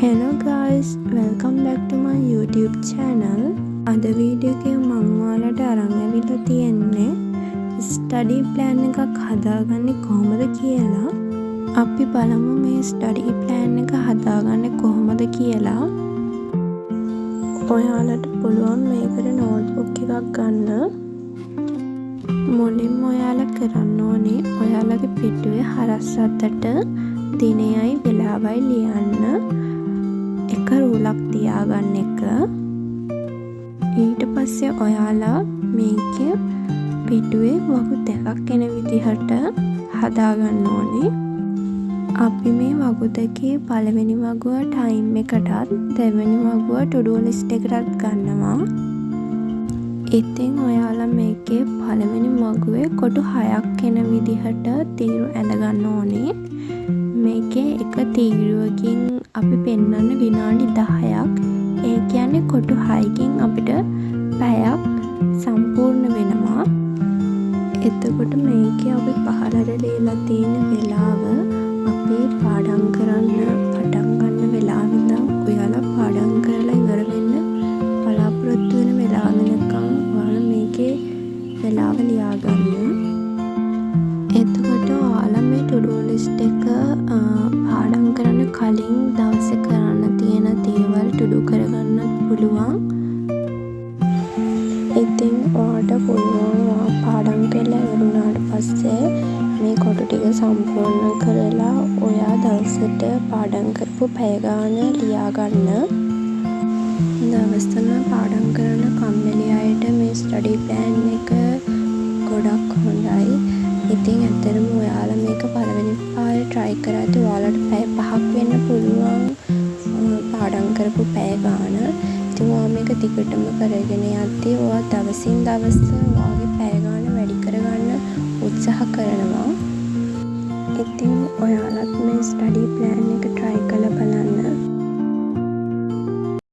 Hello guys, welcome back to my YouTube channel. අද video එකේ මම ඔයාලට අරන් ඇවිල්ලා තියෙන්නේ ස්ටඩි ප්ලෑන් එකක් හදාගන්නේ කොහොමද කියලා. අපි බලමු මේ ස්ටඩි ප්ලෑන් එක හදාගන්නේ කොහොමද කියලා. ඔයාලට පුළුවන් මේකට නෝට්බුක් එකක් ගන්න. මුලින්ම ඔයාලා කරන්න ඕනේ ඔයාලගේ පිටුවේ හරස් අතට දිනයයි වෙලාවයි ලියන්න. එක රූලක් තියාගන්න එක. ඊට පස්සේ ඔයාලා මේකේ පිටුවේ වගු දෙකක් එන විදිහට හදාගන්න ඕනේ. අපි මේ වගු දෙකේ පළවෙනි වගුව ටයිම් එකටත් දෙවෙනි වගුව ටු-ඩු ලිස්ට් එකටත් ගන්නවා. ඉතින් ඔයාලා මේකේ පළවෙනි වගුවේ කොටු 6ක් එන විදිහට තීරු ඇඳ ගන්න ඕනේ. මේකේ එක තීරුවකින් අපි පෙන්වන්න විනාඩි 10ක්. ඒ කියන්නේ කොටු 6කින් අපිට පැයක් සම්පූර්ණ වෙනවා. එතකොට මේකේ අපි පහළට ලියලා තියෙන වෙලාව අපි පාඩම් කරන්න පටන් ගන්න වෙලාව ඉඳන් ඔයාලා පාඩම් කරලා ඉවර වෙන්න බලාපොරොත්තු වෙන වෙලාව වෙනකන් ඔයාලා මේකේ වෙලාව ලියා ගන්න. එතකොට ඔයාලා මේ ටු-ඩු ලිස්ට් එක පාඩම් කරන්න කලින් දවසේ කරන්න තියෙන දේවල් ටු-ඩු කරගන්න පුළුවන්. ඉතින් ඔයාලට පුළුවන් පාඩම් කරලා ඉවරුනාට පස්සේ මේ කොටු ටික සම්පූර්ණ කරලා ඔයා දවසට පාඩම් කරපු පැය ගාන ලියා ගන්න. දවසම පාඩම් කරන කම්මැලි අයට මේ ස්ටඩි ප්ලෑන් එක ගොඩක් හොඳයි. ඉතින් ඇත්තටම ඔයාලා මේක පළවෙනි පාරේ try කරද්දී ඔයාලට පැය 5ක් වෙන්න පුළුවන් පාඩම් කරපු පැය ගාන. ඉතින් ඔයා මේක දිගටම කරගෙන යද්දී ඔයා දවසින් දවස ඔයාගේ පැය ගාන වැඩි කරගන්න උත්සාහ කරනවා. ඉතින් ඔයාලත් මේ ස්ටඩි ප්ලෑන්